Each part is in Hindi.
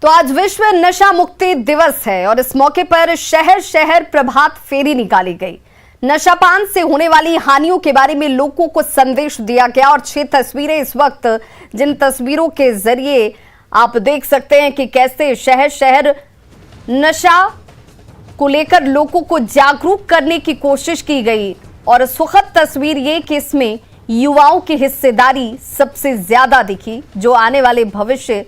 तो आज विश्व नशा मुक्ति दिवस है और इस मौके पर शहर शहर प्रभात फेरी निकाली गई। नशापान से होने वाली हानियों के बारे में लोगों को संदेश दिया गया और 6 तस्वीरें इस वक्त, जिन तस्वीरों के जरिए आप देख सकते हैं कि कैसे शहर शहर नशा को लेकर लोगों को जागरूक करने की कोशिश की गई। और सुखद तस्वीर ये कि इसमें युवाओं की हिस्सेदारी सबसे ज्यादा दिखी, जो आने वाले भविष्य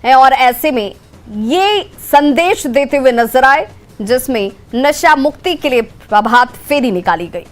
है और ऐसे में ये संदेश देते हुए नजर आए, जिसमें नशा मुक्ति के लिए प्रभात फेरी निकाली गई।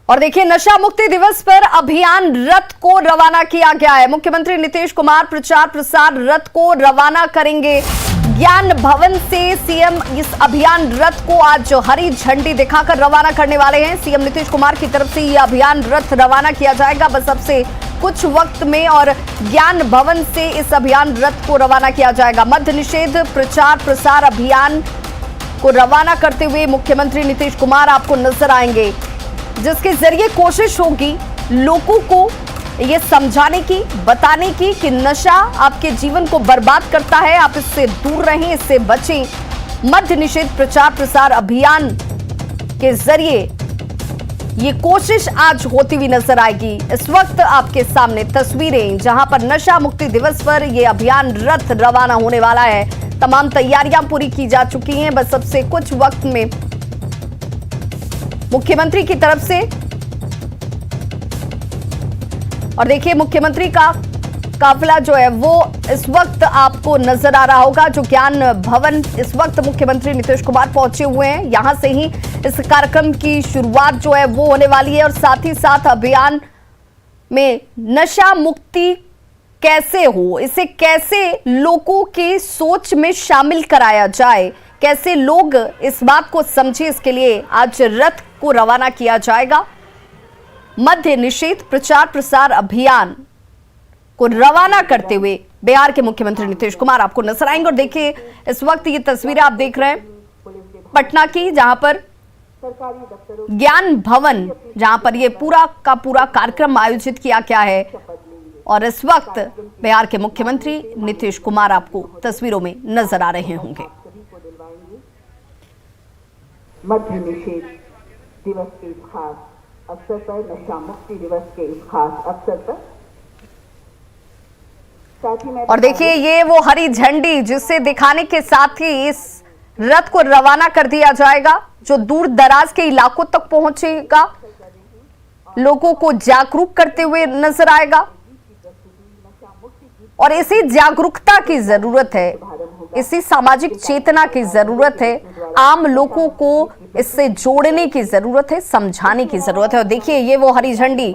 और देखिए, नशा मुक्ति दिवस पर अभियान रथ को रवाना किया गया है। मुख्यमंत्री नीतीश कुमार प्रचार प्रसार रथ को रवाना करेंगे। ज्ञान भवन से सीएम इस अभियान रथ को आज हरी झंडी दिखाकर रवाना करने वाले हैं। सीएम नीतीश कुमार की तरफ से यह अभियान रथ रवाना किया जाएगा बस अब से कुछ वक्त में, और ज्ञान भवन से इस अभियान रथ को रवाना किया जाएगा। मद्य निषेध प्रचार प्रसार अभियान को रवाना करते हुए मुख्यमंत्री नीतीश कुमार आपको नजर आएंगे, जिसके जरिए कोशिश होगी लोगों को ये समझाने की, बताने की कि नशा आपके जीवन को बर्बाद करता है, आप इससे दूर रहें, इससे बचें। मद्य निषेध प्रचार प्रसार अभियान के जरिए ये कोशिश आज होती हुई नजर आएगी। इस वक्त आपके सामने तस्वीरें, जहां पर नशा मुक्ति दिवस पर यह अभियान रथ रवाना होने वाला है। तमाम तैयारियां पूरी की जा चुकी हैं, बस अब से कुछ वक्त में मुख्यमंत्री की तरफ से, और देखिए मुख्यमंत्री का काफिला जो है वो इस वक्त आपको नजर आ रहा होगा, जो ज्ञान भवन इस वक्त मुख्यमंत्री नीतीश कुमार पहुंचे हुए हैं। यहां से ही इस कार्यक्रम की शुरुआत जो है वो होने वाली है, और साथ ही साथ अभियान में नशा मुक्ति कैसे हो, इसे कैसे लोगों की सोच में शामिल कराया जाए, कैसे लोग इस बात को समझे, इसके लिए आज रथ को रवाना किया जाएगा। मद्य निषेध प्रचार प्रसार अभियान को रवाना करते हुए बिहार के मुख्यमंत्री नीतीश कुमार आपको नजर आएंगे। और देखिए, इस वक्त ये तस्वीरें आप देख रहे हैं पटना की, जहां पर ज्ञान भवन, जहां पर ये पूरा का पूरा कार्यक्रम आयोजित किया गया है। और इस वक्त बिहार के मुख्यमंत्री नीतीश कुमार आपको तस्वीरों में नजर आ रहे होंगे। मद्य निषेध दिवस के इस खास अवसर पर, नशा मुक्ति दिवस के इस खास अवसर पर, साथ ही में और देखिए ये वो हरी झंडी, जिससे दिखाने के साथ ही इस रथ को रवाना कर दिया जाएगा, जो दूर दराज के इलाकों तक पहुंचेगा, लोगों को जागरूक करते हुए नजर आएगा। और इसी जागरूकता की जरूरत है, इसी सामाजिक चेतना की जरूरत है, आम लोगों को इससे जोड़ने की जरूरत है, समझाने की जरूरत है। और देखिए ये वो हरी झंडी,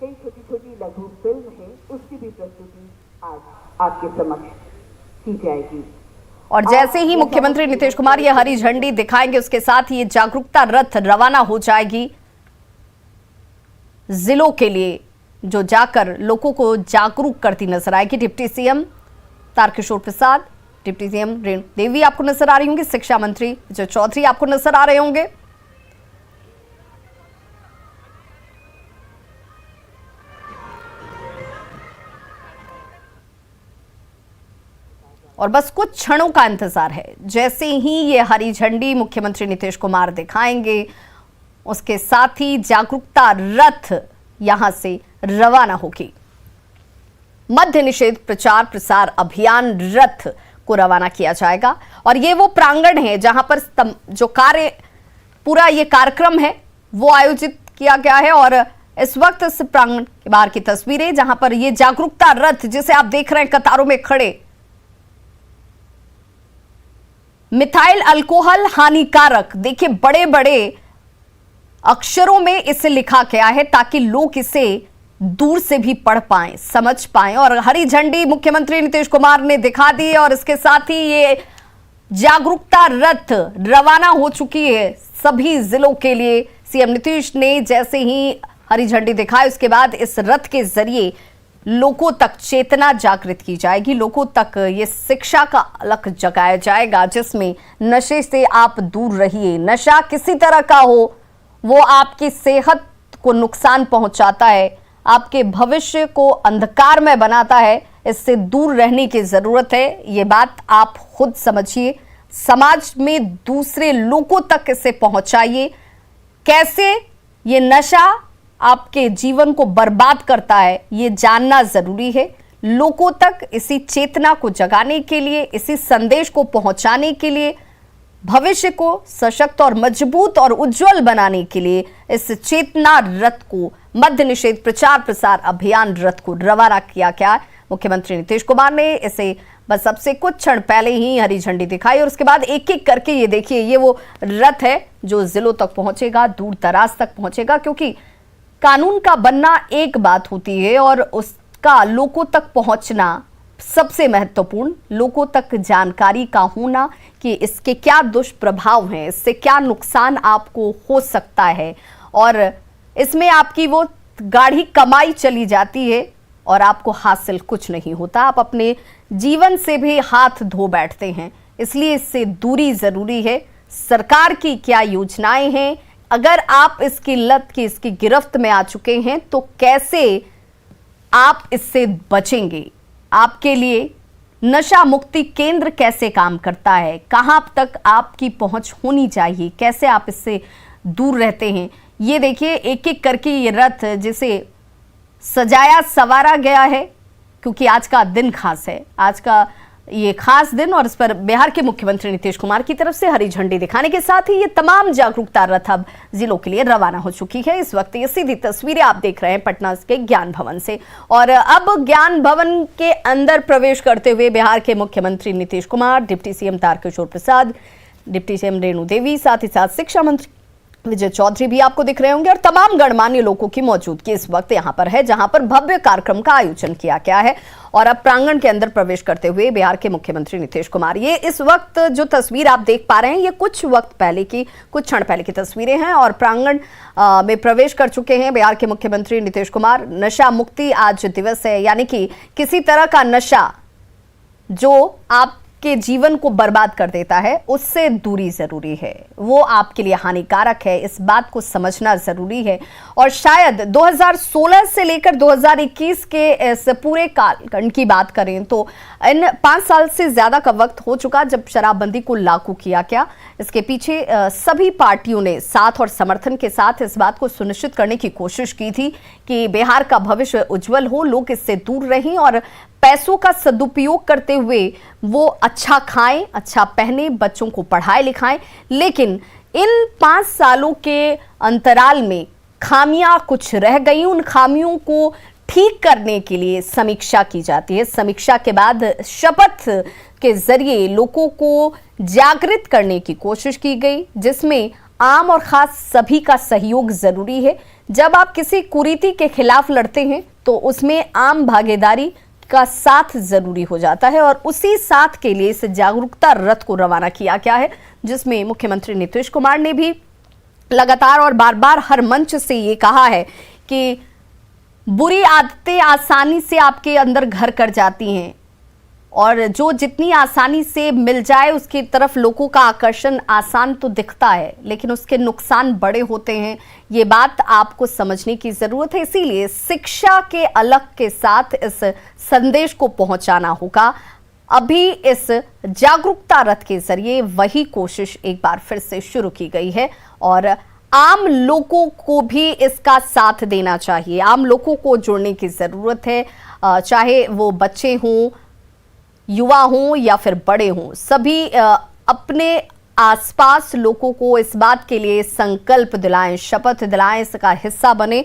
कई छोटी छोटी लघु फिल्म है, उसकी भी प्रस्तुति आज आपके समक्ष की जाएगी। और जैसे ही मुख्यमंत्री नीतीश कुमार ये हरी झंडी दिखाएंगे, उसके साथ ही ये जागरूकता रथ रवाना हो जाएगी जिलों के लिए, जो जाकर लोगों को जागरूक करती नजर आएगी। Deputy CM Tarkishore Prasad, deputy CM Renu Devi आपको नजर आ रही होंगी, शिक्षा मंत्री विजय चौधरी आपको नजर आ रहे होंगे। और बस कुछ क्षणों का इंतजार है, जैसे ही ये हरी झंडी मुख्यमंत्री नीतीश कुमार दिखाएंगे, उसके साथ ही जागरूकता रथ यहां से रवाना होगी। मद्य निषेध प्रचार प्रसार अभियान रथ को रवाना किया जाएगा। और ये वो प्रांगण है जहां पर जो पूरा ये कार्यक्रम है वो आयोजित किया गया है। और इस वक्त इस प्रांगण के बाहर की तस्वीरें, जहां पर ये जागरूकता रथ, जिसे आप देख रहे हैं कतारों में खड़े, मिथाइल अल्कोहल हानिकारक, देखिए बड़े बड़े अक्षरों में इसे लिखा गया है ताकि लोग इसे दूर से भी पढ़ पाएं, समझ पाएं। और हरी झंडी मुख्यमंत्री नीतीश कुमार ने दिखा दी है, और इसके साथ ही ये जागरूकता रथ रवाना हो चुकी है सभी जिलों के लिए। सीएम नीतीश ने जैसे ही हरी झंडी दिखाई, उसके बाद इस रथ के जरिए लोगों तक चेतना जागृत की जाएगी, लोगों तक ये शिक्षा का अलख जगाया जाएगा जिसमें नशे से आप दूर रहिए। नशा किसी तरह का हो, वो आपकी सेहत को नुकसान पहुंचाता है, आपके भविष्य को अंधकार में बनाता है। इससे दूर रहने की जरूरत है, ये बात आप खुद समझिए। समाज में दूसरे लोगों तक इसे पहुंचाइए। कैसे ये नशा आपके जीवन को बर्बाद करता है, ये जानना जरूरी है। लोगों तक इसी चेतना को जगाने के लिए, इसी संदेश को पहुंचाने के लिए, भविष्य को सशक्त और मजबूत और उज्जवल बनाने के लिए इस चेतना रथ को, मद्य निषेध प्रचार प्रसार अभियान रथ को रवाना किया गया। मुख्यमंत्री नीतीश कुमार ने इसे बस अब से कुछ क्षण पहले ही हरी झंडी दिखाई और उसके बाद एक एक करके ये देखिए, ये वो रथ है जो जिलों तक पहुंचेगा, दूर दराज तक पहुंचेगा। क्योंकि कानून का बनना एक बात होती है और उसका लोगों तक पहुंचना सबसे महत्वपूर्ण, लोगों तक जानकारी का होना कि इसके क्या दुष्प्रभाव हैं, इससे क्या नुकसान आपको हो सकता है और इसमें आपकी वो गाढ़ी कमाई चली जाती है और आपको हासिल कुछ नहीं होता। आप अपने जीवन से भी हाथ धो बैठते हैं, इसलिए इससे दूरी जरूरी है। सरकार की क्या योजनाएं हैं, अगर आप इसकी लत की, इसकी गिरफ्त में आ चुके हैं तो कैसे आप इससे बचेंगे? आपके लिए नशा मुक्ति केंद्र कैसे काम करता है, कहां तक आपकी पहुंच होनी चाहिए, कैसे आप इससे दूर रहते हैं, ये देखिए एक एक करके ये रथ जिसे सजाया सवारा गया है। क्योंकि आज का दिन खास है, आज का ये खास दिन और इस पर बिहार के मुख्यमंत्री नीतीश कुमार की तरफ से हरी झंडी दिखाने के साथ ही ये तमाम जागरूकता रथ अब जिलों के लिए रवाना हो चुकी है। इस वक्त ये सीधी तस्वीरें आप देख रहे हैं पटना के ज्ञान भवन से और अब ज्ञान भवन के अंदर प्रवेश करते हुए बिहार के मुख्यमंत्री Nitish Kumar, deputy CM Tarkishore Prasad, deputy CM Renu Devi, साथ ही साथ शिक्षा मंत्री विजय चौधरी भी आपको दिख रहे होंगे और तमाम गणमान्य लोगों की मौजूदगी इस वक्त यहां पर है, जहां पर भव्य कार्यक्रम का आयोजन किया गया है। और अब प्रांगण के अंदर प्रवेश करते हुए बिहार के मुख्यमंत्री नीतीश कुमार, ये इस वक्त जो तस्वीर आप देख पा रहे हैं ये कुछ वक्त पहले की, कुछ क्षण पहले की तस्वीरें हैं और प्रांगण में प्रवेश कर चुके हैं बिहार के मुख्यमंत्री नीतीश कुमार। नशा मुक्ति आज दिवस है, यानी कि किसी तरह का नशा जो आपके जीवन को बर्बाद कर देता है उससे दूरी जरूरी है, वो आपके लिए हानिकारक है, इस बात को समझना जरूरी है। और शायद 2016 से लेकर 2021 के इस पूरे कालखंड की बात करें तो इन 5 साल से ज्यादा का वक्त हो चुका जब शराबबंदी को लागू किया गया। इसके पीछे सभी पार्टियों ने साथ और समर्थन के साथ इस बात को सुनिश्चित करने की कोशिश की थी कि बिहार का भविष्य उज्जवल हो, लोग इससे दूर रहें और पैसों का सदुपयोग करते हुए वो अच्छा खाएं, अच्छा पहने, बच्चों को पढ़ाएं लिखाएं। लेकिन इन 5 सालों के अंतराल में खामियां कुछ रह गई, उन खामियों को ठीक करने के लिए समीक्षा की जाती है। समीक्षा के बाद शपथ के जरिए लोगों को जागृत करने की कोशिश की गई, जिसमें आम और खास सभी का सहयोग जरूरी है। जब आप किसी कुरीति के खिलाफ लड़ते हैं तो उसमें आम भागीदारी का साथ जरूरी हो जाता है और उसी साथ के लिए इस जागरूकता रथ को रवाना किया गया है, जिसमें मुख्यमंत्री नीतीश कुमार ने भी लगातार और बार बार हर मंच से ये कहा है कि बुरी आदतें आसानी से आपके अंदर घर कर जाती हैं और जो जितनी आसानी से मिल जाए उसकी तरफ लोगों का आकर्षण आसान तो दिखता है, लेकिन उसके नुकसान बड़े होते हैं। ये बात आपको समझने की जरूरत है, इसीलिए शिक्षा के अलख के साथ इस संदेश को पहुंचाना होगा। अभी इस जागरूकता रथ के जरिए वही कोशिश एक बार फिर से शुरू की गई है और आम लोगों को भी इसका साथ देना चाहिए। आम लोगों को जुड़ने की जरूरत है, चाहे वो बच्चे हों, युवा हों या फिर बड़े हों, सभी अपने आसपास लोगों को इस बात के लिए संकल्प दिलाएं, शपथ दिलाएं, इसका हिस्सा बने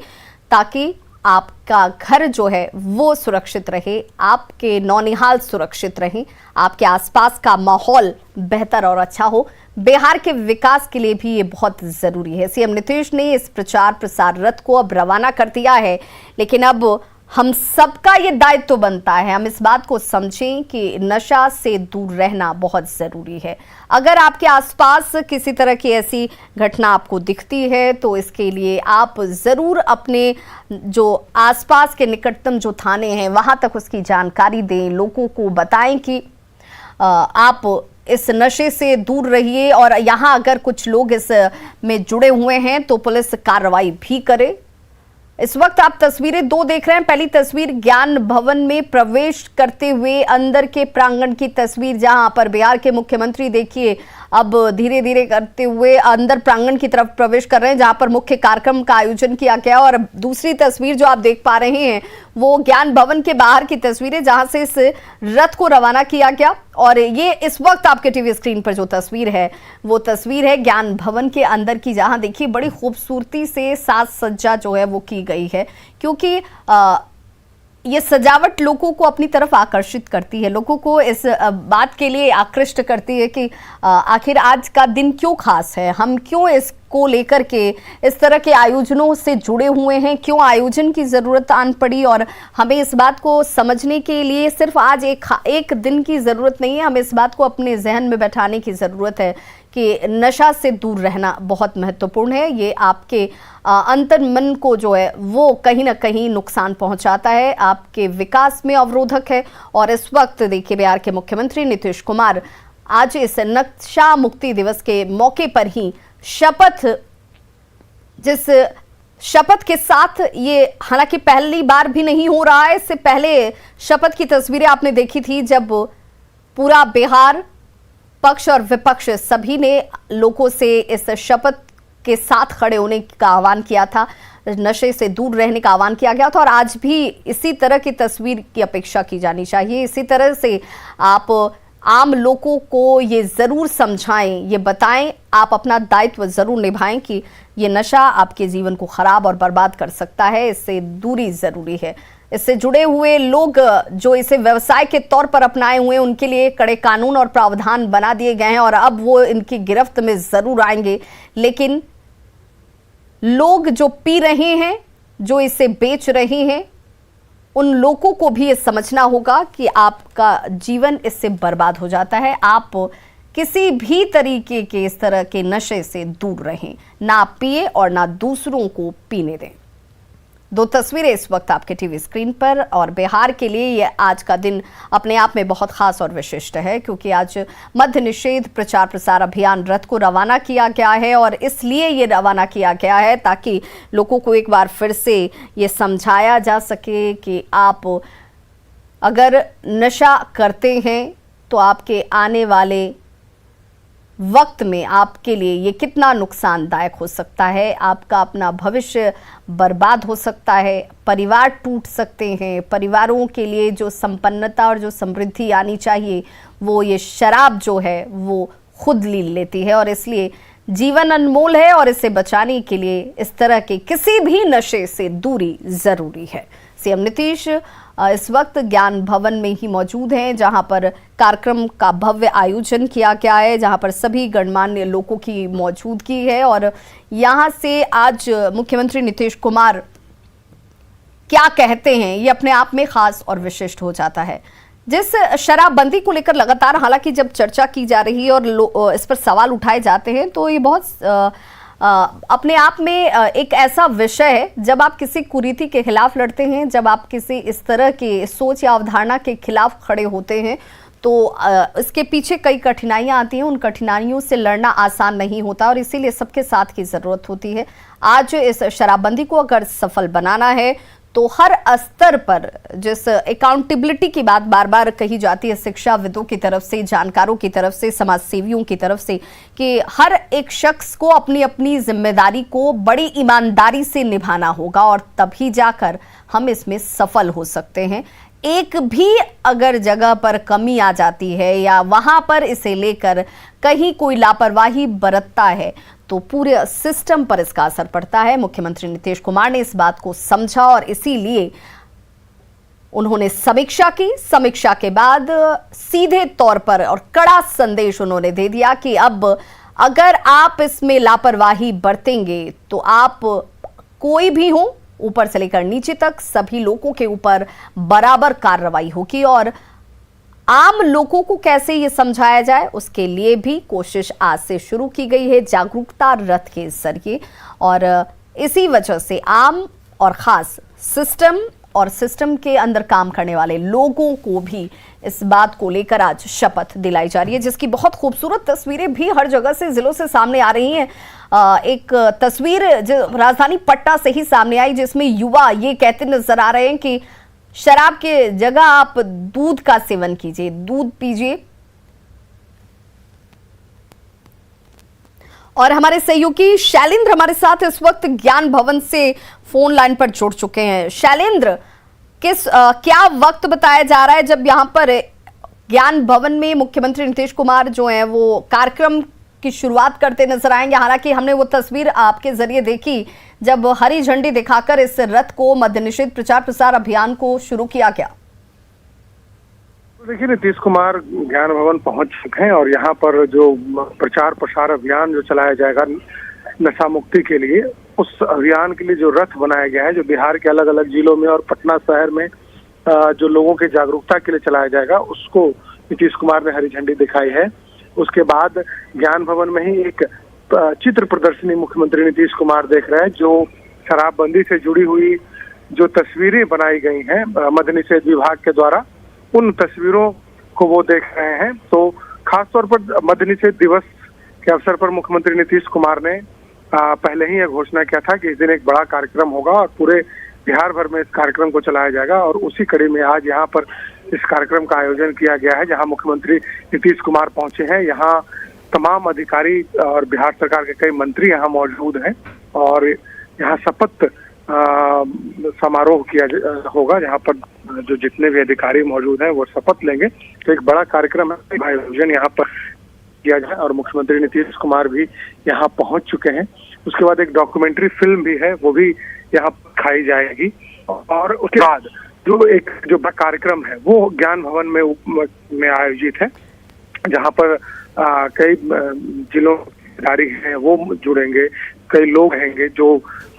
ताकि आपका घर जो है वो सुरक्षित रहे, आपके नौनिहाल सुरक्षित रहें, आपके आसपास का माहौल बेहतर और अच्छा हो। बिहार के विकास के लिए भी ये बहुत जरूरी है। सीएम नीतीश ने इस प्रचार प्रसार रथ को अब रवाना कर दिया है, लेकिन अब हम सबका ये दायित्व बनता है, हम इस बात को समझें कि नशा से दूर रहना बहुत ज़रूरी है। अगर आपके आसपास किसी तरह की ऐसी घटना आपको दिखती है तो इसके लिए आप ज़रूर अपने जो आसपास के निकटतम जो थाने हैं वहाँ तक उसकी जानकारी दें, लोगों को बताएं कि आप इस नशे से दूर रहिए, और यहाँ अगर कुछ लोग इस में जुड़े हुए हैं तो पुलिस कार्रवाई भी करे। इस वक्त आप तस्वीरें दो देख रहे हैं। पहली तस्वीर ज्ञान भवन में प्रवेश करते हुए अंदर के प्रांगण की तस्वीर, जहां पर बिहार के मुख्यमंत्री देखिए अब धीरे धीरे करते हुए अंदर प्रांगण की तरफ प्रवेश कर रहे हैं, जहां पर मुख्य कार्यक्रम का आयोजन किया गया। और दूसरी तस्वीर जो आप देख पा रहे हैं वो ज्ञान भवन के बाहर की तस्वीर है, जहां से इस रथ को रवाना किया गया। और ये इस वक्त आपके टीवी स्क्रीन पर जो तस्वीर है वो तस्वीर है ज्ञान भवन के अंदर की, जहां देखिए बड़ी खूबसूरती से साज सज्जा जो है वो की गई है, क्योंकि ये सजावट लोगों को अपनी तरफ आकर्षित करती है, लोगों को इस बात के लिए आकृष्ट करती है कि आखिर आज का दिन क्यों खास है, हम क्यों इसको लेकर के इस तरह के आयोजनों से जुड़े हुए हैं, क्यों आयोजन की ज़रूरत आन पड़ी। और हमें इस बात को समझने के लिए सिर्फ आज एक दिन की ज़रूरत नहीं है, हमें इस बात को अपने जहन में बैठाने की ज़रूरत है कि नशा से दूर रहना बहुत महत्वपूर्ण है। ये आपके अंतर मन को जो है वो कहीं ना कहीं नुकसान पहुंचाता है, आपके विकास में अवरोधक है। और इस वक्त देखिए बिहार के मुख्यमंत्री नीतीश कुमार आज इस नशा मुक्ति दिवस के मौके पर ही जिस शपथ के साथ, ये हालांकि पहली बार भी नहीं हो रहा है, इससे पहले शपथ की तस्वीरें आपने देखी थी जब पूरा बिहार पक्ष और विपक्ष सभी ने लोगों से इस शपथ के साथ खड़े होने का आह्वान किया था, नशे से दूर रहने का आह्वान किया गया था। और आज भी इसी तरह की तस्वीर की अपेक्षा की जानी चाहिए। इसी तरह से आप आम लोगों को ये ज़रूर समझाएं, ये बताएं, आप अपना दायित्व ज़रूर निभाएं कि ये नशा आपके जीवन को ख़राब और बर्बाद कर सकता है, इससे दूरी ज़रूरी है। इससे जुड़े हुए लोग जो इसे व्यवसाय के तौर पर अपनाए हुए हैं उनके लिए कड़े कानून और प्रावधान बना दिए गए हैं और अब वो इनकी गिरफ्त में ज़रूर आएंगे। लेकिन लोग जो पी रहे हैं, जो इसे बेच रहे हैं, उन लोगों को भी ये समझना होगा कि आपका जीवन इससे बर्बाद हो जाता है। आप किसी भी तरीके के इस तरह के नशे से दूर रहें, ना पिए और ना दूसरों को पीने दें। दो तस्वीरें इस वक्त आपके टीवी स्क्रीन पर, और बिहार के लिए ये आज का दिन अपने आप में बहुत खास और विशिष्ट है, क्योंकि आज मद्य निषेध प्रचार प्रसार अभियान रथ को रवाना किया गया है। और इसलिए ये रवाना किया गया है ताकि लोगों को एक बार फिर से ये समझाया जा सके कि आप अगर नशा करते हैं तो आपके आने वाले वक्त में आपके लिए ये कितना नुकसानदायक हो सकता है, आपका अपना भविष्य बर्बाद हो सकता है, परिवार टूट सकते हैं, परिवारों के लिए जो संपन्नता और जो समृद्धि आनी चाहिए वो ये शराब जो है वो खुद ले लेती है। और इसलिए जीवन अनमोल है और इसे बचाने के लिए इस तरह के किसी भी नशे से दूरी ज़रूरी है। सीएम नीतीश इस वक्त ज्ञान भवन में ही मौजूद हैं, जहां पर कार्यक्रम का भव्य आयोजन किया गया है, जहां पर सभी गणमान्य लोगों की मौजूदगी है। और यहां से आज मुख्यमंत्री नीतीश कुमार क्या कहते हैं ये अपने आप में खास और विशिष्ट हो जाता है। जिस शराबबंदी को लेकर लगातार हालांकि जब चर्चा की जा रही है और इस पर सवाल उठाए जाते हैं, तो ये बहुत अपने आप में एक ऐसा विषय है, जब आप किसी कुरीति के खिलाफ लड़ते हैं, जब आप किसी इस तरह की सोच या अवधारणा के खिलाफ खड़े होते हैं, तो इसके पीछे कई कठिनाइयां आती हैं। उन कठिनाइयों से लड़ना आसान नहीं होता और इसीलिए सबके साथ की ज़रूरत होती है। आज इस शराबबंदी को अगर सफल बनाना है तो हर स्तर पर, जिस अकाउंटेबिलिटी की बात बार बार कही जाती है शिक्षाविदों की तरफ से, जानकारों की तरफ से, समाज सेवियों की तरफ से, कि हर एक शख्स को अपनी अपनी जिम्मेदारी को बड़ी ईमानदारी से निभाना होगा और तभी जाकर हम इसमें सफल हो सकते हैं। एक भी अगर जगह पर कमी आ जाती है या वहां पर इसे लेकर कहीं कोई लापरवाही बरतता है तो पूरे सिस्टम पर इसका असर पड़ता है। मुख्यमंत्री नीतीश कुमार ने इस बात को समझा और इसीलिए उन्होंने समीक्षा की। समीक्षा के बाद सीधे तौर पर और कड़ा संदेश उन्होंने दे दिया कि अब अगर आप इसमें लापरवाही बरतेंगे तो आप कोई भी हो, ऊपर से लेकर नीचे तक सभी लोगों के ऊपर बराबर कार्रवाई होगी और आम लोगों को कैसे ये समझाया जाए उसके लिए भी कोशिश आज से शुरू की गई है जागरूकता रथ के जरिए। और इसी वजह से आम और खास सिस्टम के अंदर काम करने वाले लोगों को भी इस बात को लेकर आज शपथ दिलाई जा रही है, जिसकी बहुत खूबसूरत तस्वीरें भी हर जगह से जिलों से सामने आ रही हैं। एक तस्वीर जो राजधानी पटना से ही सामने आई जिसमें युवा ये कहते नजर आ रहे हैं कि शराब के जगह आप दूध का सेवन कीजिए, दूध पीजिए। और हमारे सहयोगी शैलेंद्र हमारे साथ इस वक्त ज्ञान भवन से फोन लाइन पर जुड़ चुके हैं। शैलेंद्र, क्या वक्त बताया जा रहा है जब यहां पर ज्ञान भवन में मुख्यमंत्री नीतीश कुमार जो हैं वो कार्यक्रम की शुरुआत करते नजर आएंगे? हालांकि हमने वो तस्वीर आपके जरिए देखी जब हरी झंडी दिखाकर इस रथ को मद्य निषेध प्रचार प्रसार अभियान को शुरू किया गया। देखिए, नीतीश कुमार ज्ञान भवन पहुंच चुके हैं और यहाँ पर जो प्रचार प्रसार अभियान जो चलाया जाएगा नशा मुक्ति के लिए, उस अभियान के लिए जो रथ बनाया गया है, जो बिहार के अलग अलग जिलों में और पटना शहर में जो लोगों के जागरूकता के लिए चलाया जाएगा, उसको नीतीश कुमार ने हरी झंडी दिखाई है। उसके बाद ज्ञान भवन में ही एक चित्र प्रदर्शनी मुख्यमंत्री नीतीश कुमार देख रहे हैं, जो शराबबंदी से जुड़ी हुई जो तस्वीरें बनाई गई हैं मद्य निषेध विभाग के द्वारा, उन तस्वीरों को वो देख रहे हैं। तो खासतौर पर मद्य निषेध दिवस के अवसर पर मुख्यमंत्री नीतीश कुमार ने पहले ही यह घोषणा किया था कि इस दिन एक बड़ा कार्यक्रम होगा और पूरे बिहार भर में इस कार्यक्रम को चलाया जाएगा। और उसी कड़ी में आज यहाँ पर इस कार्यक्रम का आयोजन किया गया है, जहाँ मुख्यमंत्री नीतीश कुमार पहुंचे हैं। यहाँ तमाम अधिकारी और बिहार सरकार के कई मंत्री यहाँ मौजूद हैं और यहाँ शपथ समारोह किया होगा, जहाँ पर जो जितने भी अधिकारी मौजूद हैं वो शपथ लेंगे। तो एक बड़ा कार्यक्रम है, आयोजन यहाँ पर किया जाए और मुख्यमंत्री नीतीश कुमार भी यहाँ पहुंच चुके हैं। उसके बाद एक डॉक्यूमेंट्री फिल्म भी है, वो भी यहाँ खाई जाएगी। और उसके बाद जो कार्यक्रम है वो ज्ञान भवन में आयोजित है, जहाँ पर कई जिलों के अधिकारी हैं वो जुड़ेंगे, कई लोग रहेंगे जो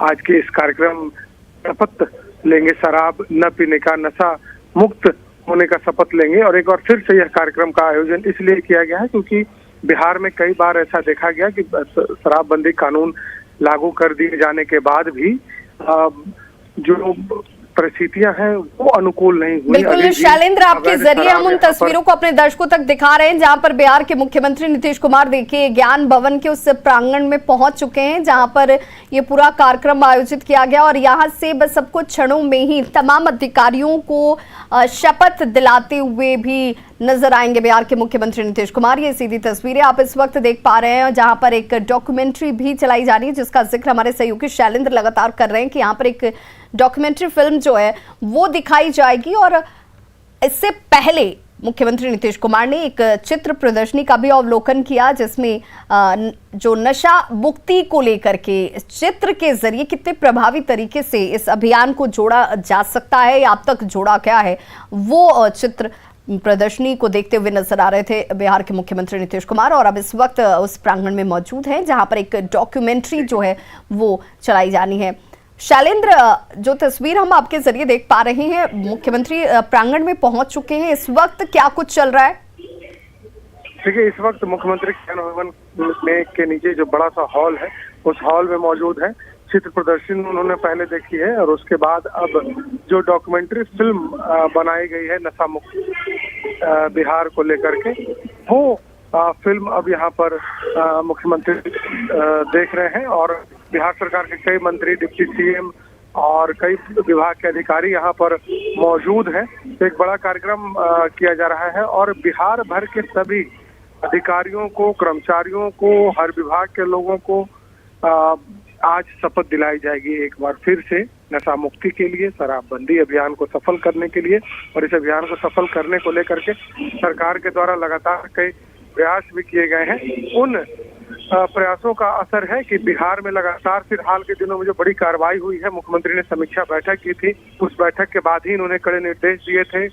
आज के इस कार्यक्रम शपथ लेंगे, शराब न पीने का, नशा मुक्त होने का शपथ लेंगे। और एक बार फिर से यह कार्यक्रम का आयोजन इसलिए किया गया है क्योंकि बिहार में कई बार ऐसा देखा गया कि शराबबंदी कानून लागू कर दिए जाने के बाद भी जो परिस्थितियां हैं वो अनुकूल नहीं हुई। बिल्कुल शैलेंद्र, आपके जरिए हम उन तस्वीरों को अपने दर्शकों तक दिखा रहे हैं जहां पर बिहार के मुख्यमंत्री नीतीश कुमार देखिए ज्ञान भवन के उस प्रांगण में पहुंच चुके हैं जहां पर ये पूरा कार्यक्रम आयोजित किया गया और यहां से बस सब कुछ क्षणों में ही तमाम अधिकारियों को शपथ दिलाते हुए भी नजर आएंगे बिहार के मुख्यमंत्री नीतीश कुमार। ये सीधी तस्वीरें आप इस वक्त देख पा रहे हैं जहां पर एक डॉक्यूमेंट्री भी चलाई जा रही है, जिसका जिक्र हमारे सहयोगी शैलेंद्र लगातार कर रहे हैं कि यहाँ पर एक डॉक्यूमेंट्री फिल्म जो है वो दिखाई जाएगी। और इससे पहले मुख्यमंत्री नीतीश कुमार ने एक चित्र प्रदर्शनी का भी अवलोकन किया, जिसमें जो नशा मुक्ति को लेकर के चित्र के जरिए कितने प्रभावी तरीके से इस अभियान को जोड़ा जा सकता है या अब तक जोड़ा क्या है, वो चित्र प्रदर्शनी को देखते हुए नजर आ रहे थे बिहार के मुख्यमंत्री नीतीश कुमार। और अब इस वक्त उस प्रांगण में मौजूद हैं जहां पर एक डॉक्यूमेंट्री जो है वो चलाई जानी है। शैलेंद्र, जो तस्वीर हम आपके जरिए देख पा रहे हैं, मुख्यमंत्री प्रांगण में पहुंच चुके हैं, इस वक्त क्या कुछ चल रहा है? देखिए, इस वक्त मुख्यमंत्री ज्ञान भवन के नीचे जो बड़ा सा हॉल है उस हॉल में मौजूद है। चित्र प्रदर्शनी उन्होंने पहले देखी है और उसके बाद अब जो डॉक्यूमेंट्री फिल्म बनाई गई है नशा मुक्त बिहार को लेकर के, वो फिल्म अब यहाँ पर मुख्यमंत्री देख रहे हैं। और बिहार सरकार के कई मंत्री, डिप्टी सीएम और कई विभाग के अधिकारी यहाँ पर मौजूद हैं। एक बड़ा कार्यक्रम किया जा रहा है और बिहार भर के सभी अधिकारियों को, कर्मचारियों को, हर विभाग के लोगों को आज शपथ दिलाई जाएगी एक बार फिर से नशा मुक्ति के लिए, शराबबंदी अभियान को सफल करने के लिए। और इस अभियान को सफल करने को लेकर के सरकार के द्वारा लगातार कई प्रयास भी किए गए हैं। उन प्रयासों का असर है कि बिहार में लगातार फिलहाल के दिनों में जो बड़ी कार्रवाई हुई है, मुख्यमंत्री ने समीक्षा बैठक की थी, उस बैठक के बाद ही इन्होंने कड़े निर्देश दिए थे।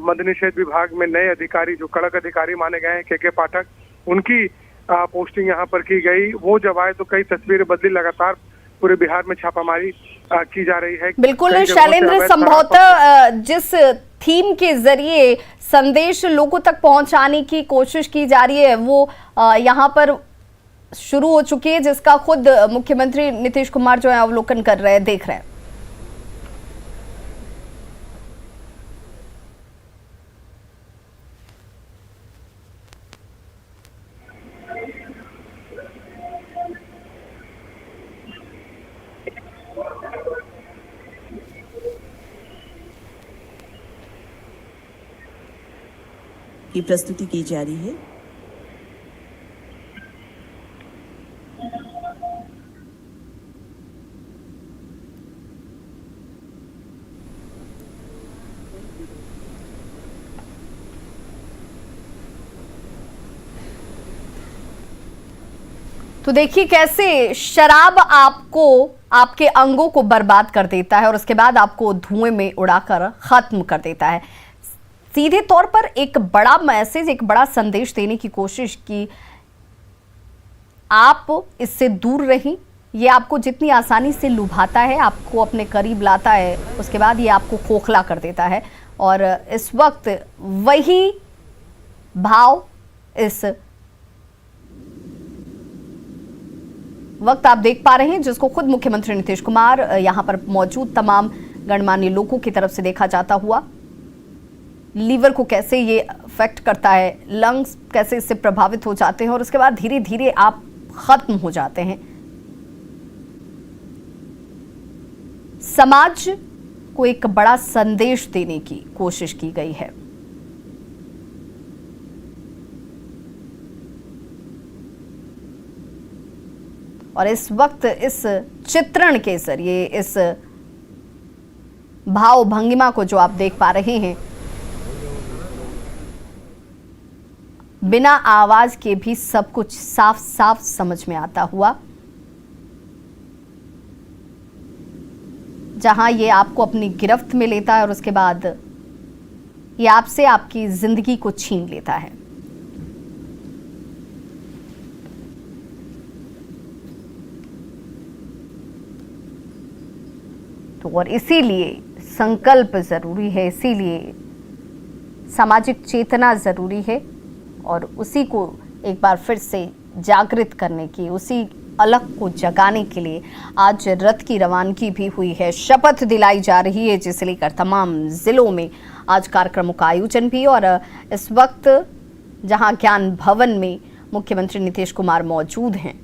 मद्य निषेध विभाग में नए अधिकारी जो कड़क अधिकारी माने गए हैं, के पाठक, उनकी पोस्टिंग यहाँ पर की गई। वो जब आए तो कई तस्वीरें बदली, लगातार पूरे बिहार में छापामारी की जा रही है। बिल्कुल कई जगहों से शैलेंद्र, अवैध संभवतः जिस थीम के जरिए संदेश लोगों तक पहुंचाने की कोशिश की जा रही है वो यहाँ पर शुरू हो चुकी है, जिसका खुद मुख्यमंत्री नीतीश कुमार जो है अवलोकन कर रहे हैं, देख रहे हैं। की प्रस्तुति की जा रही है। तो देखिए कैसे शराब आपको आपके अंगों को बर्बाद कर देता है और उसके बाद आपको धुएं में उड़ाकर खत्म कर देता है। सीधे तौर पर एक बड़ा मैसेज, एक बड़ा संदेश देने की कोशिश की, आप इससे दूर रहें। ये आपको जितनी आसानी से लुभाता है, आपको अपने करीब लाता है, उसके बाद ये आपको खोखला कर देता है। और इस वक्त वही भाव, इस वक्त आप देख पा रहे हैं जिसको खुद मुख्यमंत्री नीतीश कुमार यहां पर मौजूद तमाम गणमान्य लोगों की तरफ से देखा जाता हुआ। लीवर को कैसे ये अफेक्ट करता है, लंग्स कैसे इससे प्रभावित हो जाते हैं और उसके बाद धीरे धीरे आप खत्म हो जाते हैं। समाज को एक बड़ा संदेश देने की कोशिश की गई है। और इस वक्त इस चित्रण के जरिए, इस भाव भंगिमा को जो आप देख पा रहे हैं, बिना आवाज के भी सब कुछ साफ साफ समझ में आता हुआ, जहां ये आपको अपनी गिरफ्त में लेता है और उसके बाद ये आपसे आपकी जिंदगी को छीन लेता है। तो और इसीलिए संकल्प जरूरी है, इसीलिए सामाजिक चेतना जरूरी है और उसी को एक बार फिर से जागृत करने की, उसी अलग को जगाने के लिए आज रथ की रवानगी भी हुई है, शपथ दिलाई जा रही है, जिसे लेकर तमाम जिलों में आज कार्यक्रमों का आयोजन भी। और इस वक्त जहां ज्ञान भवन में मुख्यमंत्री नीतीश कुमार मौजूद हैं,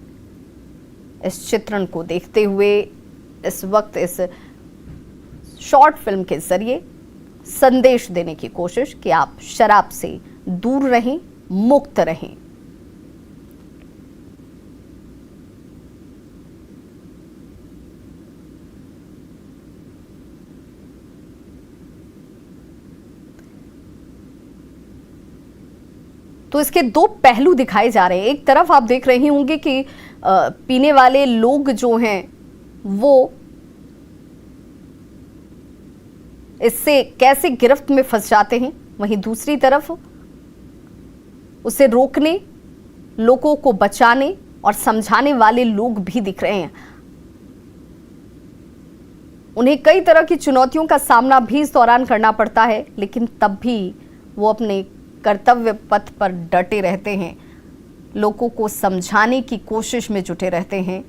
इस चित्रण को देखते हुए इस वक्त इस शॉर्ट फिल्म के जरिए संदेश देने की कोशिश कि आप शराब से दूर रहें, मुक्त रहें। तो इसके दो पहलू दिखाए जा रहे हैं। एक तरफ आप देख रहे होंगे कि पीने वाले लोग जो हैं वो इससे कैसे गिरफ्त में फंस जाते हैं, वहीं दूसरी तरफ उसे रोकने, लोगों को बचाने और समझाने वाले लोग भी दिख रहे हैं। उन्हें कई तरह की चुनौतियों का सामना भी इस दौरान करना पड़ता है, लेकिन तब भी वो अपने कर्तव्य पथ पर डटे रहते हैं, लोगों को समझाने की कोशिश में जुटे रहते हैं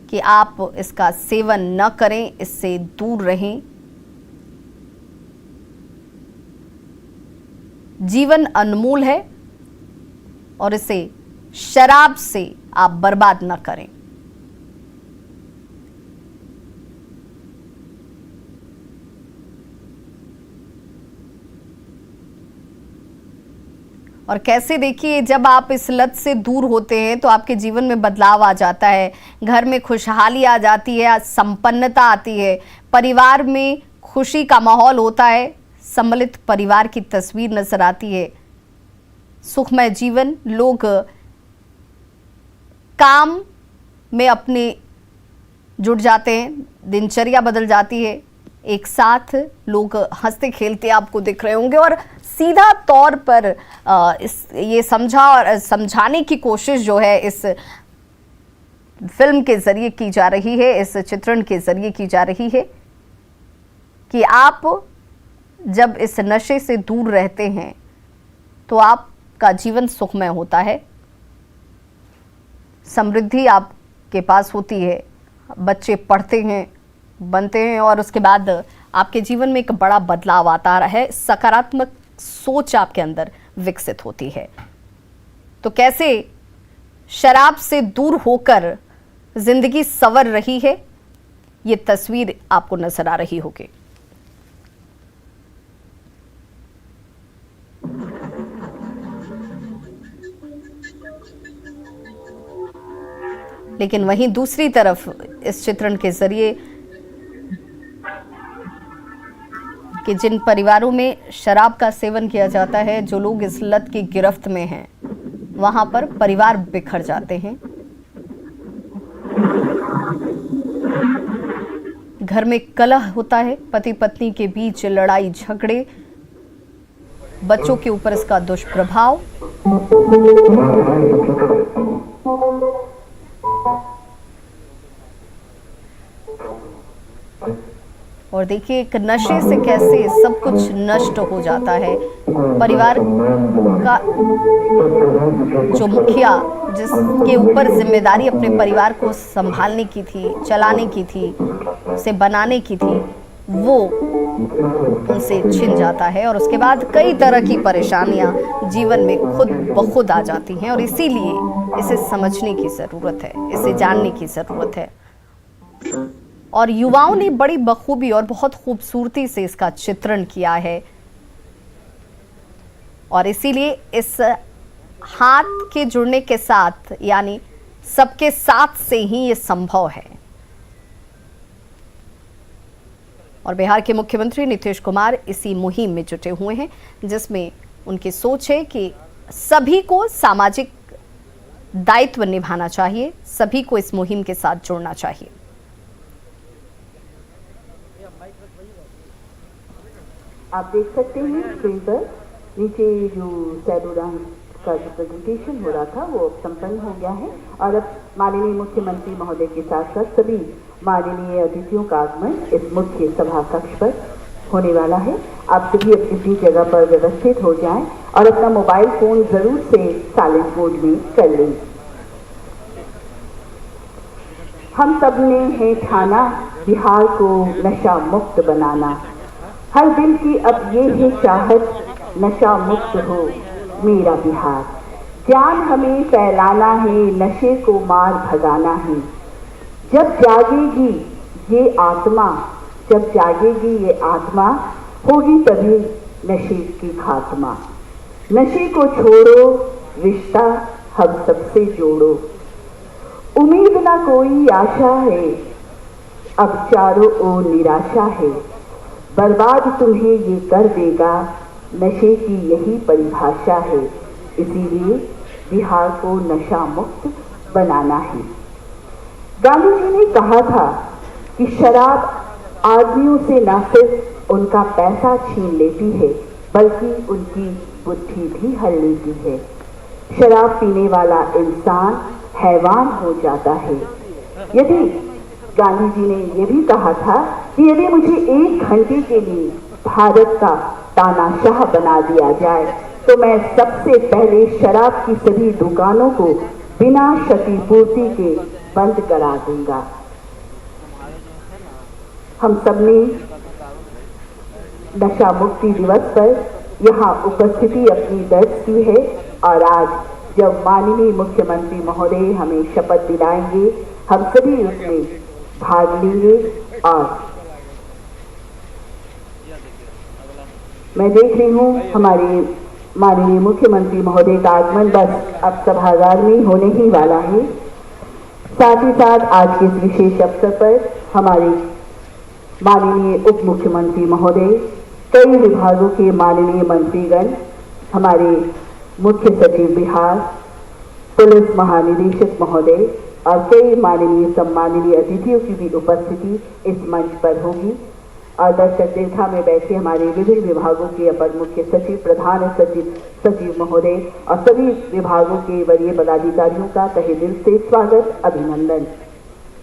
कि आप इसका सेवन न करें, इससे दूर रहें। जीवन अनमोल है और इसे शराब से आप बर्बाद न करें। और कैसे देखिए, जब आप इस लत से दूर होते हैं तो आपके जीवन में बदलाव आ जाता है, घर में खुशहाली आ जाती है, संपन्नता आती है, परिवार में खुशी का माहौल होता है, सम्मिलित परिवार की तस्वीर नजर आती है, सुखमय जीवन, लोग काम में अपने जुट जाते हैं, दिनचर्या बदल जाती है, एक साथ लोग हंसते खेलते आपको दिख रहे होंगे। और सीधा तौर पर ये समझा और समझाने की कोशिश जो है इस फिल्म के जरिए की जा रही है, इस चित्रण के जरिए की जा रही है कि आप जब इस नशे से दूर रहते हैं तो आपका जीवन सुखमय होता है, समृद्धि आपके पास होती है, बच्चे पढ़ते हैं, बनते हैं और उसके बाद आपके जीवन में एक बड़ा बदलाव आता है, सकारात्मक सोच आपके अंदर विकसित होती है। तो कैसे शराब से दूर होकर जिंदगी संवर रही है, ये तस्वीर आपको नजर आ रही होगी। लेकिन वहीं दूसरी तरफ इस चित्रण के जरिए कि जिन परिवारों में शराब का सेवन किया जाता है, जो लोग इस लत की गिरफ्त में हैं, वहां पर परिवार बिखर जाते हैं, घर में कलह होता है, पति पत्नी के बीच लड़ाई झगड़े, बच्चों के ऊपर इसका दुष्प्रभाव। और देखिए एक नशे से कैसे सब कुछ नष्ट हो जाता है। परिवार का जो मुखिया, जिसके ऊपर जिम्मेदारी अपने परिवार को संभालने की थी, चलाने की थी, उसे बनाने की थी, वो उनसे छिन जाता है और उसके बाद कई तरह की परेशानियां जीवन में खुद ब खुद आ जाती हैं। और इसीलिए इसे समझने की ज़रूरत है, इसे जानने की ज़रूरत है। और युवाओं ने बड़ी बखूबी और बहुत खूबसूरती से इसका चित्रण किया है और इसीलिए इस हाथ के जुड़ने के साथ, यानी सबके साथ से ही ये संभव है। और बिहार के मुख्यमंत्री नीतीश कुमार इसी मुहिम में जुटे हुए हैं, जिसमें उनकी सोच है कि सभी को सामाजिक दायित्व निभाना चाहिए, सभी को इस मुहिम के साथ जुड़ना चाहिए। आप देख सकते हैं स्क्रीन पर नीचे जो सैडो डांस का जो प्रेजेंटेशन हो रहा था वो अब संपन्न हो गया है और अब माननीय मुख्यमंत्री महोदय के साथ साथ सभी माननीय अतिथियों का आगमन इस मुख्य सभा कक्ष पर होने वाला है। आप सभी अपनी जगह पर व्यवस्थित हो जाएं और अपना मोबाइल फोन जरूर से साइलेंट मोड में कर लें। हम सब ने है ठाना बिहार को नशा मुक्त बनाना, हर दिल की अब ये है चाहत नशा मुक्त हो मेरा बिहार। ज्ञान हमें फैलाना है, नशे को मार भगाना है। जब जागेगी ये आत्मा, जब जागेगी ये आत्मा, होगी तभी नशे की खात्मा। नशे को छोड़ो, रिश्ता हम सबसे जोड़ो। उम्मीद ना कोई आशा है, अब चारों ओर निराशा है। बर्बाद तुम्हें ये कर देगा, नशे की यही परिभाषा है। इसीलिए बिहार को नशा मुक्त बनाना है। गांधी जी ने कहा था कि शराब आदमियों से न सिर्फ उनका पैसा छीन लेती है, बल्कि उनकी बुद्धि भी हर लेती है। शराब पीने वाला इंसान हैवान हो जाता है। यदि गांधी जी ने यह भी कहा था कि यदि मुझे 1 घंटे के लिए भारत का तानाशाह बना दिया जाए तो मैं सबसे पहले शराब की सभी दुकानों को बिना क्षतिपूर्ति के बंद करा दूंगा। हम सबने नशा मुक्ति दिवस पर यहाँ उपस्थिति अपनी दर्ज की है और आज जब माननीय मुख्यमंत्री महोदय हमें शपथ दिलाएंगे, हम सभी उसमें भाग लेंगे। और मैं देख रही हूँ हमारे माननीय मुख्यमंत्री महोदय का आगमन बस अब सभागार में होने ही वाला है। साथ ही साथ आज के इस विशेष अवसर पर हमारे माननीय उप मुख्यमंत्री महोदय, कई विभागों के माननीय मंत्रीगण, हमारे मुख्य सचिव बिहार, पुलिस महानिदेशक महोदय और कई माननीय सम्माननीय अतिथियों की भी उपस्थिति इस मंच पर होगी। और दर्शक दीर्घा में बैठे हमारे विभिन्न विभागों के अपर मुख्य सचिव, प्रधान सचिव महोदय और सभी विभागों के वरीय पदाधिकारियों का तहे दिल से स्वागत, अभिनंदन।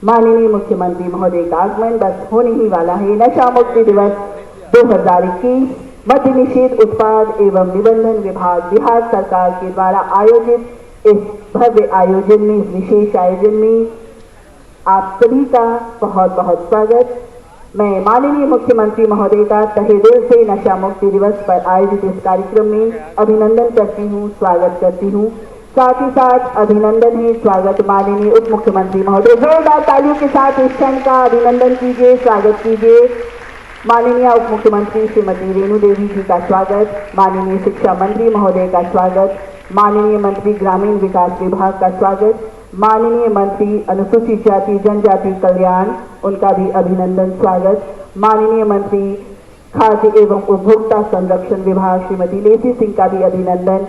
माननीय मुख्यमंत्री महोदय का आगमन बस होने ही वाला है। नशा मुक्ति दिवस 2021 मद्य निषेध उत्पाद एवं निबंधन विभाग बिहार सरकार के द्वारा आयोजित इस भव्य आयोजन में, इस विशेष आयोजन में आप सभी का बहुत बहुत स्वागत। मैं माननीय मुख्यमंत्री महोदय का तहे दिल से नशा मुक्ति दिवस पर आयोजित इस कार्यक्रम में अभिनंदन करती हूँ, स्वागत करती हूँ। साथ ही साथ अभिनंदन है, स्वागत माननीय उप मुख्यमंत्री महोदय। जोरदार तालियों के साथ इस क्षण का अभिनंदन कीजिए, स्वागत कीजिए। माननीय उप मुख्यमंत्री श्रीमती रेणु देवी जी का स्वागत, माननीय शिक्षा मंत्री महोदय का स्वागत, माननीय मंत्री ग्रामीण विकास विभाग का स्वागत, माननीय मंत्री अनुसूचित जाति जनजाति कल्याण, उनका भी अभिनंदन स्वागत, माननीय मंत्री खाद्य एवं उपभोक्ता संरक्षण विभाग श्रीमती लेसी सिंह का भी अभिनंदन,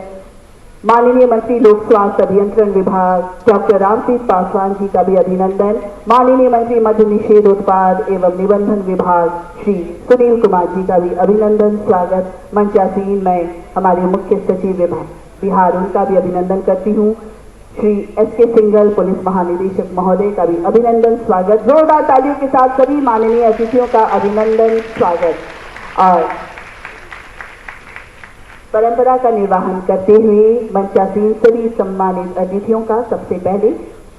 माननीय मंत्री लोक स्वास्थ्य अभियंत्रण विभाग डॉक्टर रामप्रीत पासवान जी का भी अभिनंदन, माननीय मंत्री मद्य निषेध उत्पाद एवं निबंधन विभाग श्री सुनील कुमार जी का भी अभिनंदन स्वागत। मंचासीन मैं हमारे मुख्य सचिव विभाग बिहार, उनका भी अभिनंदन करती हूँ। श्री एस.के. सिंघल पुलिस महानिदेशक महोदय का भी अभिनंदन स्वागत। जोरदार तालियों के साथ सभी माननीय अतिथियों का अभिनंदन स्वागत। और परंपरा का निर्वहन करते हुए मंचासीन सभी सम्मानित अतिथियों का सबसे पहले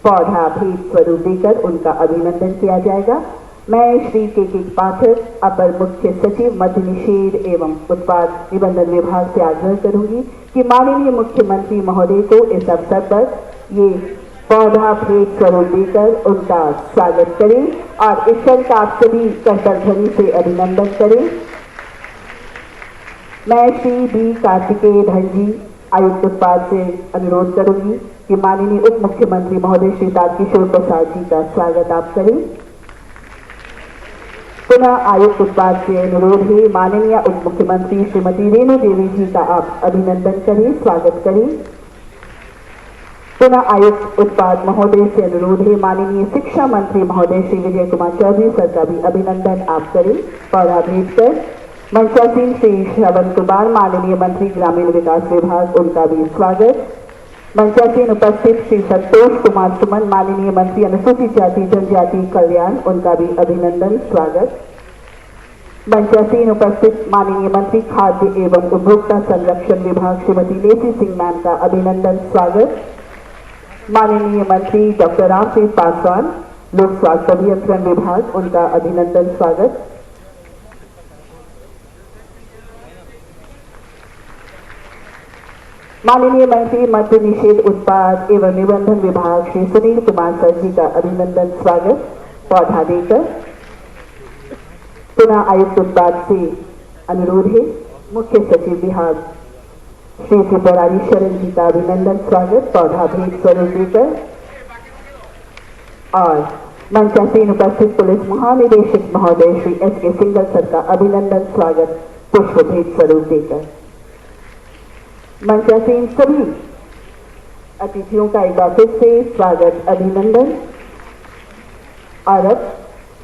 पौधा भेंट स्वरूप देकर उनका अभिनंदन किया जाएगा। मैं श्री के पाठक, अपर मुख्य सचिव मद्य निषेध एवं उत्पाद निबंधन विभाग से आग्रह करूंगी कि माननीय मुख्यमंत्री महोदय को इस अवसर पर ये पौधा भेंट स्वरूप देकर उनका स्वागत करें और इस क्षण का आप सभी करतल ध्वनि से अभिनंदन करें। मैं श्री बी कार्तिकेय धन जी आयुक्त उत्पाद से अनुरोध करूंगी कि माननीय उप मुख्यमंत्री महोदय श्री तारकिशोर प्रसाद जी का स्वागत आप करें। पुनः आयुक्त उत्पाद से अनुरोध है, माननीय उप मुख्यमंत्री श्रीमती रेणु देवी जी का आप अभिनंदन करें, स्वागत करें। पुनः आयुक्त उत्पाद महोदय से अनुरोध है, माननीय शिक्षा मंत्री महोदय श्री विजय कुमार चौधरी सर का भी अभिनंदन आप करें पौधा भेंट कर। मंचासीन श्री श्रवण कुमार माननीय मंत्री ग्रामीण विकास विभाग, उनका भी स्वागत। मंचासीन उपस्थित श्री संतोष कुमार सुमन माननीय मंत्री अनुसूचित जाति जनजाति कल्याण, उनका भी अभिनंदन स्वागत। मंचासीन उपस्थित माननीय मंत्री खाद्य एवं उपभोक्ता संरक्षण विभाग श्रीमती लेसी सिंह मैम का अभिनंदन स्वागत। माननीय मंत्री डॉक्टर रामप्रीत पासवान लोक स्वास्थ्य अभियंत्रण विभाग, उनका अभिनंदन स्वागत। माननीय मंत्री मद्य निषेध उत्पाद एवं निबंधन विभाग श्री सुनील कुमार सर जी का अभिनंदन स्वागत पौधा देकर। पुनः आयुक्त उत्पाद से अनुरोध है, मुख्य सचिव विभाग श्री त्रिपुरारी शरण जी का अभिनंदन स्वागत पौधा भेंट स्वरूप देकर। और मंचासीन उपस्थित पुलिस महानिदेशक महोदय श्री एस.के. सिंघल सर का अभिनंदन स्वागत पुष्प भेंट स्वरूप देकर। मंचासीन सभी अतिथियों का एक बार फिर से स्वागत, अभिनंदन। और अब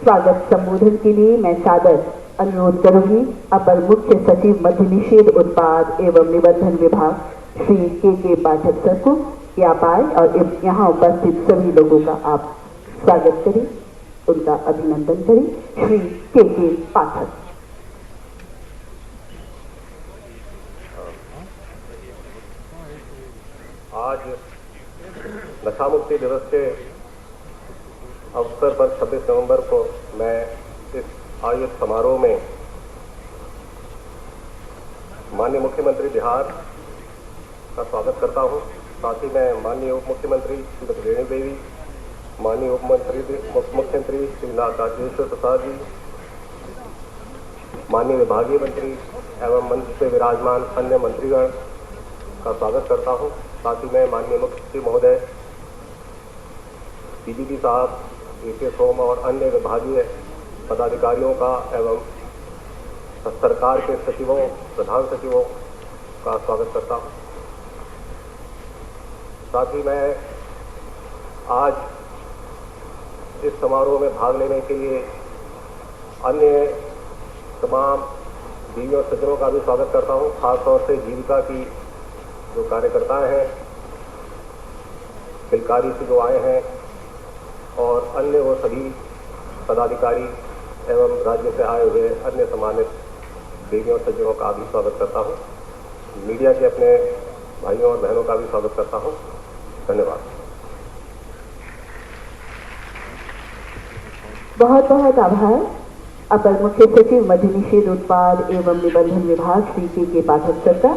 स्वागत संबोधन के लिए मैं सादर अनुरोध करूंगी अपर मुख्य सचिव मद्य निषेध उत्पाद एवं निबंधन विभाग श्री के पाठक सर को कि आप आए और यहाँ उपस्थित सभी लोगों का आप स्वागत करें, उनका अभिनंदन करें। श्री के पाठक। आज नशा मुक्ति दिवस के अवसर पर 26 नवंबर को मैं इस आयोजित समारोह में माननीय मुख्यमंत्री बिहार का स्वागत करता हूं। साथ ही मैं माननीय उप मुख्यमंत्री श्रीमती रेणु देवी, माननीय उप मुख्यमंत्री श्री तारकिशोर प्रसाद जी, माननीय विभागीय मंत्री एवं मंच पे विराजमान अन्य मंत्रीगण का स्वागत करता हूं। साथ ही मैं माननीय मुख्य सचिव महोदय, डीजीपी साहब, एसीएस होम और अन्य विभागीय पदाधिकारियों का एवं सरकार के सचिवों, प्रधान सचिवों का स्वागत करता हूं। साथ ही मैं आज इस समारोह में भाग लेने के लिए अन्य तमाम बीवी और सज्जनों का भी स्वागत करता हूं, खासतौर से जीविका की जो कार्यकर्ता हैं, हिलकारी से जो आए हैं और अन्य वो सभी पदाधिकारी एवं राज्य से आए हुए अन्य सम्मानित बीवी और सज्जनों का भी स्वागत करता हूं। मीडिया के अपने भाइयों और बहनों का भी स्वागत करता हूं। धन्यवाद। बहुत बहुत आभार। अपर मुख्य सचिव मद्य निषेध उत्पाद एवं निबंधन विभाग श्री के पाठक सर का।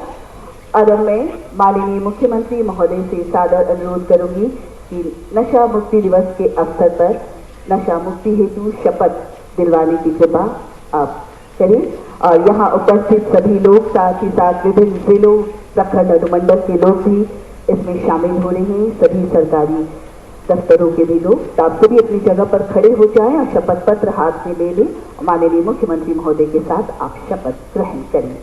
और अब मैं माननीय मुख्यमंत्री महोदय से सादर अनुरोध करूंगी कि नशा मुक्ति दिवस के अवसर पर नशा मुक्ति हेतु शपथ दिलवाने की कृपा आप करें। और यहाँ उपस्थित सभी लोग, साथ ही साथ विभिन्न जिलों प्रखंड अनुमंडल के लोग भी इसमें शामिल हो रहे हैं, सभी सरकारी दफ्तरों के भी लोग। तो आप सभी अपनी जगह पर खड़े हो जाएं और शपथ पत्र हाथ में ले लें। माननीय मुख्यमंत्री महोदय के साथ आप शपथ ग्रहण करें।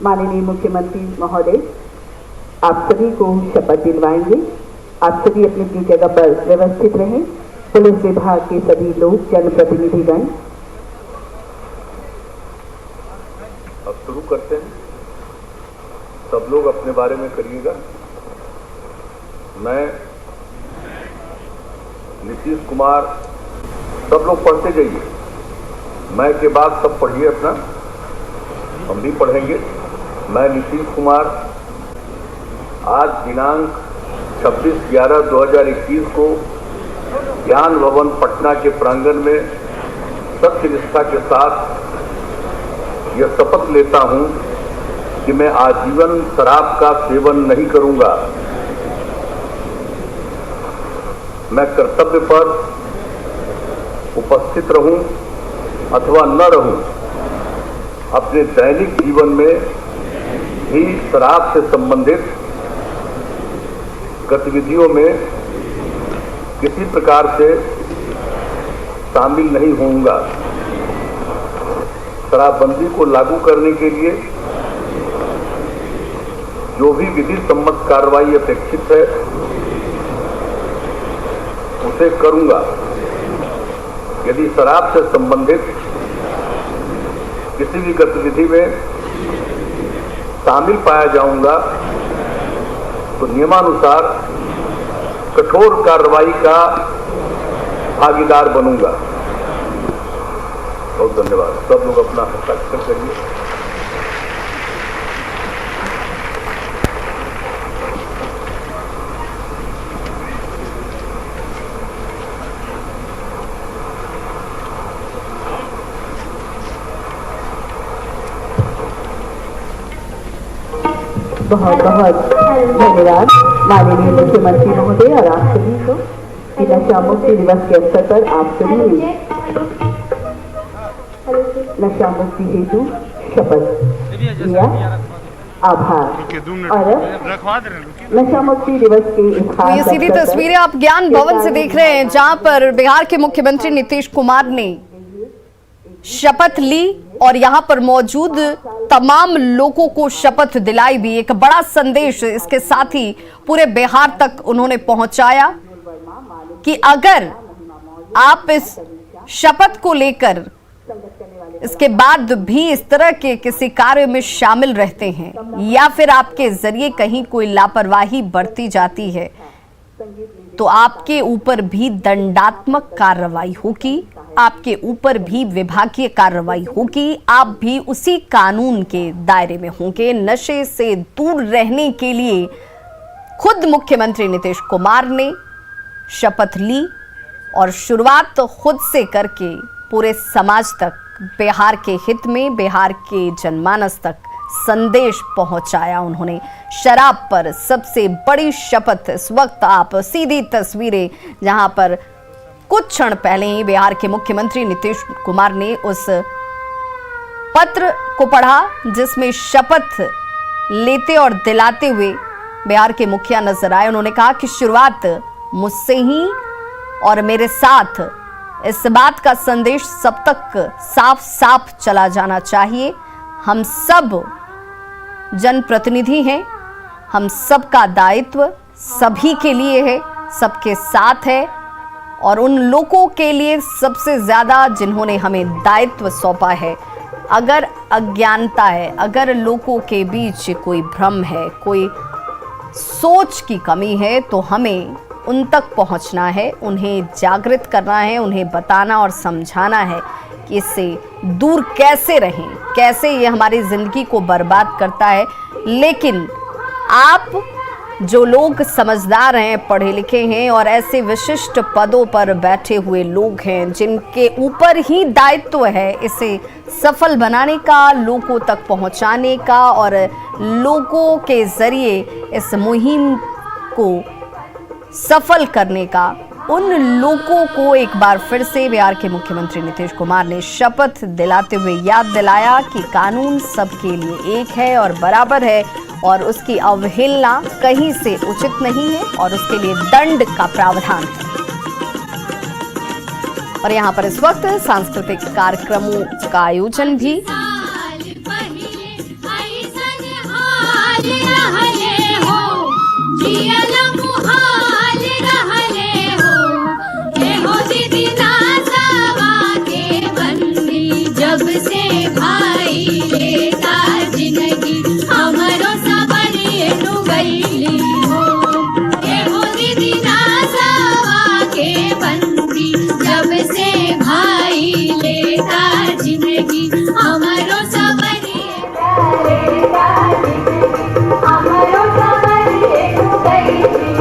माननीय मुख्यमंत्री महोदय आप सभी को शपथ दिलवाएंगे। आप सभी अपनी अपनी जगह पर व्यवस्थित रहें। पुलिस विभाग के सभी लोग, जनप्रतिनिधिगण। अब शुरू करते हैं। सब लोग अपने बारे में करिएगा। मैं नीतीश कुमार, सब लोग पढ़ते जाइए। मैं के बाद सब पढ़िए अपना, हम भी पढ़ेंगे। मैं नीतीश कुमार आज दिनांक 26/11/2021 को ज्ञान भवन पटना के प्रांगण में सत्यनिष्ठा के साथ यह शपथ लेता हूं कि मैं आजीवन शराब का सेवन नहीं करूंगा। मैं कर्तव्य पर उपस्थित रहूं अथवा न रहूं, अपने दैनिक जीवन में भी शराब से संबंधित गतिविधियों में किसी प्रकार से शामिल नहीं होऊंगा। शराबबंदी को लागू करने के लिए जो भी विधि सम्मत कार्रवाई अपेक्षित है उसे करूंगा। यदि शराब से संबंधित किसी भी गतिविधि में शामिल पाया जाऊंगा तो नियमानुसार कठोर कार्रवाई का भागीदार बनूंगा। बहुत धन्यवाद। सब लोग अपना हस्ताक्षर करिए। बहुत बहुत धन्यवाद माननीय मुख्यमंत्री महोदय और आप सभी को कि नशा मुक्ति दिवस के अवसर पर आप सभी ने नशा मुक्ति हेतु शपथ लिया। आभार। और नशा मुक्ति दिवस के इस तो ये सीधी तस्वीरें आप ज्ञान भवन से देख रहे हैं, जहां पर बिहार के मुख्यमंत्री नीतीश कुमार ने शपथ ली और यहां पर मौजूद तमाम लोगों को शपथ दिलाई भी। एक बड़ा संदेश इसके साथ ही पूरे बिहार तक उन्होंने पहुंचाया कि अगर आप इस शपथ को लेकर इसके बाद भी इस तरह के किसी कार्य में शामिल रहते हैं या फिर आपके जरिए कहीं कोई लापरवाही बरती जाती है तो आपके ऊपर भी दंडात्मक कार्रवाई होगी, आपके ऊपर भी विभागीय कार्रवाई होगी, आप भी उसी कानून के दायरे में होंगे। नशे से दूर रहने के लिए खुद मुख्यमंत्री नीतीश कुमार ने शपथ ली और शुरुआत तो खुद से करके पूरे समाज तक, बिहार के हित में, बिहार के जनमानस तक संदेश पहुंचाया उन्होंने। शराब पर सबसे बड़ी शपथ। इस वक्त आप सीधी तस्वीरें जहां पर कुछ क्षण पहले ही बिहार के मुख्यमंत्री नीतीश कुमार ने उस पत्र को पढ़ा जिसमें शपथ लेते और दिलाते हुए बिहार के मुखिया नजर आए। उन्होंने कहा कि शुरुआत मुझसे ही और मेरे साथ इस बात का संदेश सब तक साफ साफ चला जाना चाहिए। हम सब जनप्रतिनिधि हैं, हम सबका दायित्व सभी के लिए है, सबके साथ है और उन लोगों के लिए सबसे ज़्यादा जिन्होंने हमें दायित्व सौंपा है। अगर अज्ञानता है, अगर लोगों के बीच कोई भ्रम है, कोई सोच की कमी है, तो हमें उन तक पहुंचना है, उन्हें जागृत करना है, उन्हें बताना और समझाना है कि इससे दूर कैसे रहें, कैसे ये हमारी ज़िंदगी को बर्बाद करता है। लेकिन आप जो लोग समझदार हैं, पढ़े लिखे हैं और ऐसे विशिष्ट पदों पर बैठे हुए लोग हैं जिनके ऊपर ही दायित्व है इसे सफल बनाने का, लोगों तक पहुंचाने का और लोगों के ज़रिए इस मुहिम को सफल करने का, उन लोगों को एक बार फिर से बिहार के मुख्यमंत्री नीतीश कुमार ने शपथ दिलाते हुए याद दिलाया कि कानून सबके लिए एक है और बराबर है और उसकी अवहेलना कहीं से उचित नहीं है और उसके लिए दंड का प्रावधान है। और यहाँ पर इस वक्त सांस्कृतिक कार्यक्रमों का आयोजन भी जब से भाई लेता जिंदगी हमरो सबरी डुबैली हो, ये हो दीदी नासवा के बंदी। जब से भाई लेता जिंदगी हमरो सबरी डुबैली।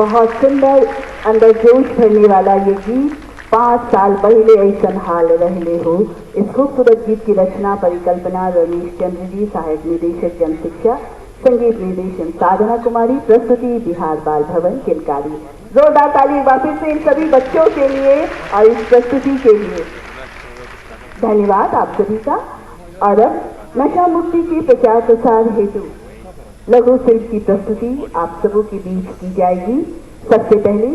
बहुत सुंदर अंदर जोश भरने वाला ये गीत 5 साल पहले ऐसन हाल रहले हो। इस खूबसूरत गीत की रचना परिकल्पना रमेश चंद्र जी, सहायक निदेशक जन शिक्षा, संगीत निर्देशन साधना कुमारी, प्रस्तुति बिहार बाल भवन किलकारी। जोरदार ताली वापस से इन सभी बच्चों के लिए और इस प्रस्तुति के लिए धन्यवाद आप सभी का। और अब नशा मुक्ति के प्रचार प्रसार हेतु लघु फिल्म की प्रस्तुति आप सबों के बीच की जाएगी। सबसे पहले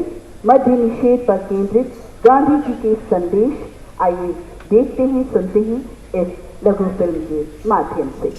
मद्य निषेध पर केंद्रित गांधी जी के संदेश, आइए देखते हैं, सुनते हैं इस लघु फिल्म के माध्यम से।